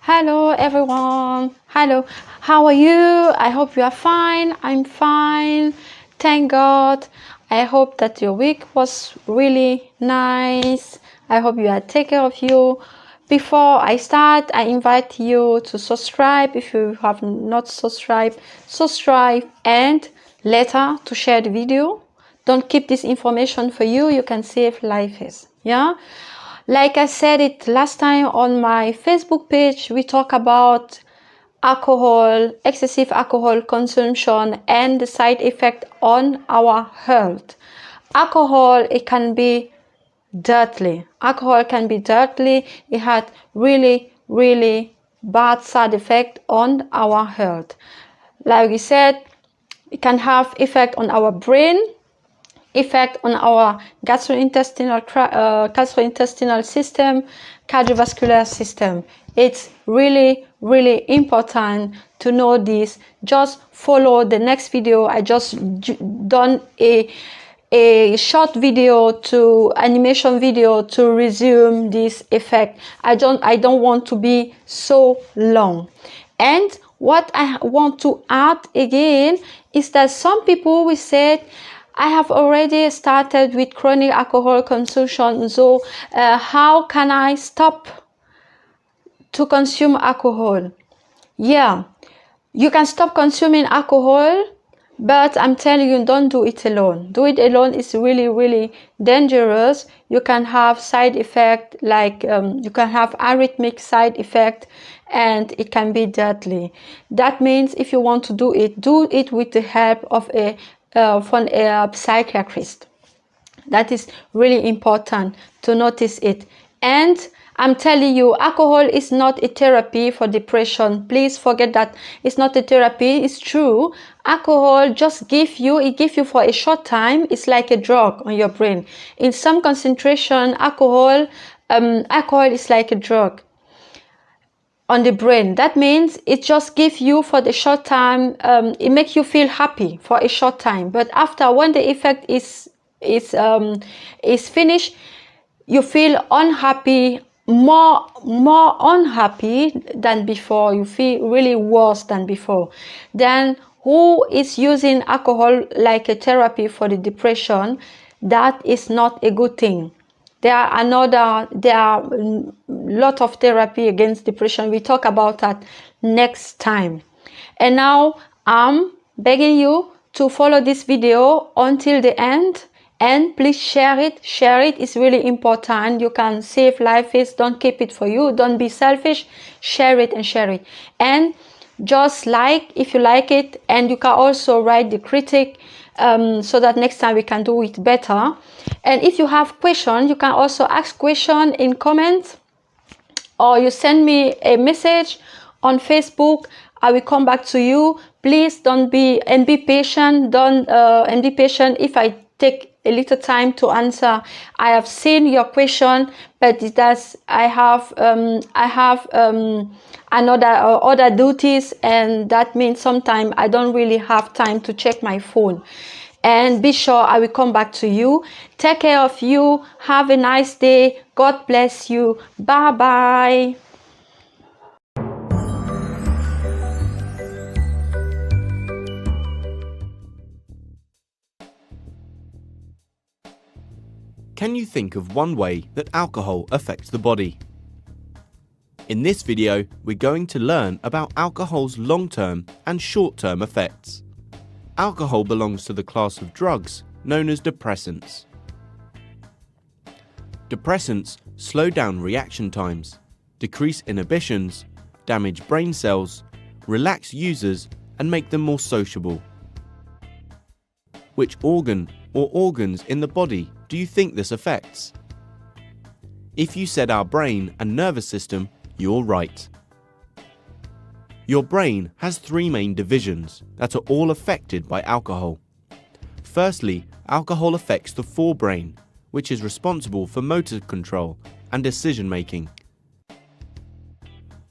Hello everyone. Hello. How are you? I hope you are fine. I'm fine. Thank God. I hope that your week was really nice. I hope you are taking care of you. Before I start, I invite you to subscribe. If you have not subscribed, subscribe, and later to share the video. Don't keep this information for you. You can save lives. Yeah. Like I said it last time on my Facebook page, we talk about alcohol, excessive alcohol consumption, and the side effect on our health. Alcohol, it can be deadly. Alcohol can be deadly. It had really, really bad side effect on our health. Like we said, it can have effect on our brain, effect on our gastrointestinal system, cardiovascular system. It's really, really important to know this. Just follow the next video. I just done a short video to animation video to resume this effect. I don't want to be so long. And what I want to add again is that some people will say, I have already started with chronic alcohol consumption, so how can I stop to consume alcohol? Yeah, you can stop consuming alcohol, but I'm telling you, don't do it alone. Do it alone is really, really dangerous. You can have side effect, like you can have arrhythmic side effect, and it can be deadly. That means if you want to do it with the help of from a psychiatrist. That is really important to notice it. And I'm telling you, alcohol is not a therapy for depression. Please forget that. It's not a therapy. It's true. Alcohol just gives you for a short time. It's like a drug on your brain. In some concentration, alcohol is like a drug on the brain. That means it just gives you for the short time. It makes you feel happy for a short time, but after, when the effect is finished, you feel unhappy, more unhappy than before. You feel really worse than before. Then who is using alcohol like a therapy for the depression? That is not a good thing. There are a lot of therapy against depression. We talk about that next time. And now I'm begging you to follow this video until the end, and please share it. Share it is really important. You can save lives. Don't keep it for you. Don't be selfish. Share it and share it. And just like if you like it, and you can also write the critic so that next time we can do it better. And if you have questions, you can also ask questions in comments, or you send me a message on Facebook. I will come back to you. Please be patient. And be patient if I take a little time to answer. I have seen your question, but I have other duties, and that means sometimes I don't really have time to check my phone. And be sure I will come back to you. Take care of you. Have a nice day. God bless you. Bye bye. Can you think of one way that alcohol affects the body? In this video, we're going to learn about alcohol's long-term and short-term effects. Alcohol belongs to the class of drugs known as depressants. Depressants slow down reaction times, decrease inhibitions, damage brain cells, relax users, and make them more sociable. Which organ or organs in the body do you think this affects? If you said our brain and nervous system, you're right. Your brain has three main divisions that are all affected by alcohol. Firstly, alcohol affects the forebrain, which is responsible for motor control and decision making.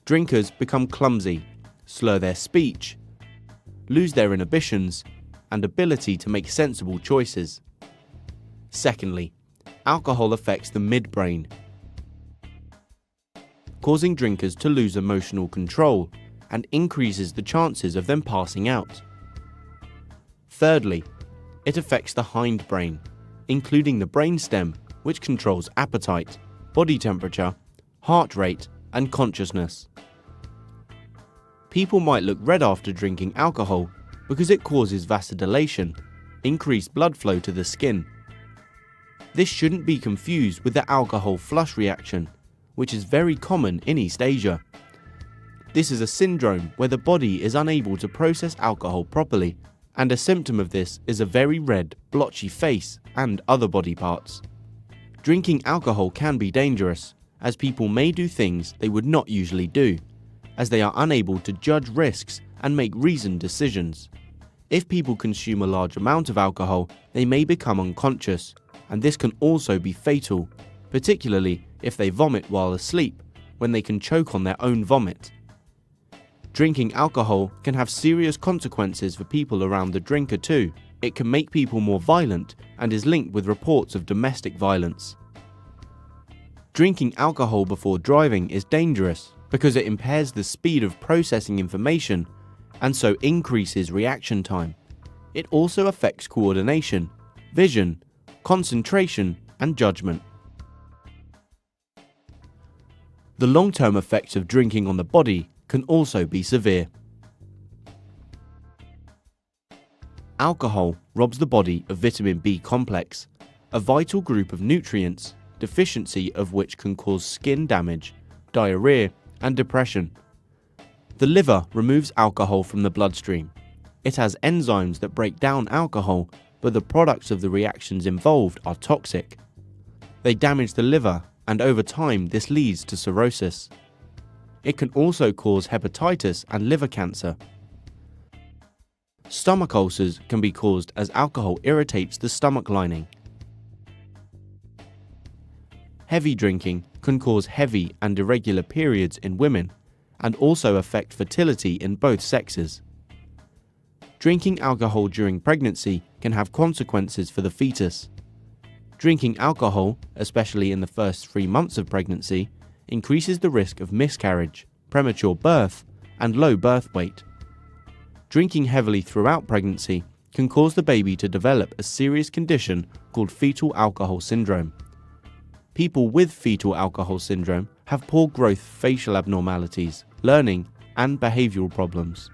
Drinkers become clumsy, slur their speech, lose their inhibitions and ability to make sensible choices. Secondly, alcohol affects the midbrain. causing drinkers to lose emotional control and increases the chances of them passing out. Thirdly, it affects the hindbrain, including the brainstem, which controls appetite, body temperature, heart rate, and consciousness. People might look red after drinking alcohol because it causes vasodilation, increased blood flow to the skin. This shouldn't be confused with the alcohol flush reaction, which is very common in East Asia. This is a syndrome where the body is unable to process alcohol properly, and a symptom of this is a very red, blotchy face and other body parts. Drinking alcohol can be dangerous, as people may do things they would not usually do, as they are unable to judge risks and make reasoned decisions. If people consume a large amount of alcohol, they may become unconscious, and this can also be fatal, particularly if they vomit while asleep, when they can choke on their own vomit. Drinking alcohol can have serious consequences for people around the drinker too. It can make people more violent and is linked with reports of domestic violence. Drinking alcohol before driving is dangerous because it impairs the speed of processing information and so increases reaction time. It also affects coordination, vision, concentration, and judgment. The long-term effects of drinking on the body can also be severe. Alcohol robs the body of vitamin B complex, a vital group of nutrients, deficiency of which can cause skin damage, diarrhea, and depression. The liver removes alcohol from the bloodstream. It has enzymes that break down alcohol, but the products of the reactions involved are toxic. They damage the liver, and over time this leads to cirrhosis. It can also cause hepatitis and liver cancer. Stomach ulcers can be caused as alcohol irritates the stomach lining. Heavy drinking can cause heavy and irregular periods in women and also affect fertility in both sexes. Drinking alcohol during pregnancy can have consequences for the fetus. Drinking alcohol, especially in the first 3 months of pregnancy, increases the risk of miscarriage, premature birth, and low birth weight. Drinking heavily throughout pregnancy can cause the baby to develop a serious condition called fetal alcohol syndrome. People with fetal alcohol syndrome have poor growth facial abnormalities, learning, and behavioral problems.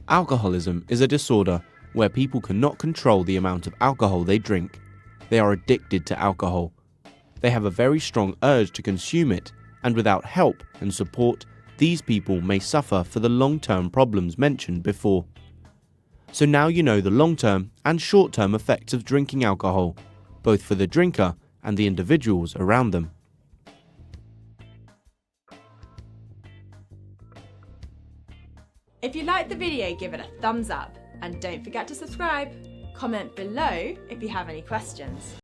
Alcoholism is a disorder where people cannot control the amount of alcohol they drink. They are addicted to alcohol. They have a very strong urge to consume it, and without help and support, these people may suffer for the long-term problems mentioned before. So now you know the long-term and short-term effects of drinking alcohol, both for the drinker and the individuals around them. If you liked the video, give it a thumbs up and don't forget to subscribe. Comment below if you have any questions.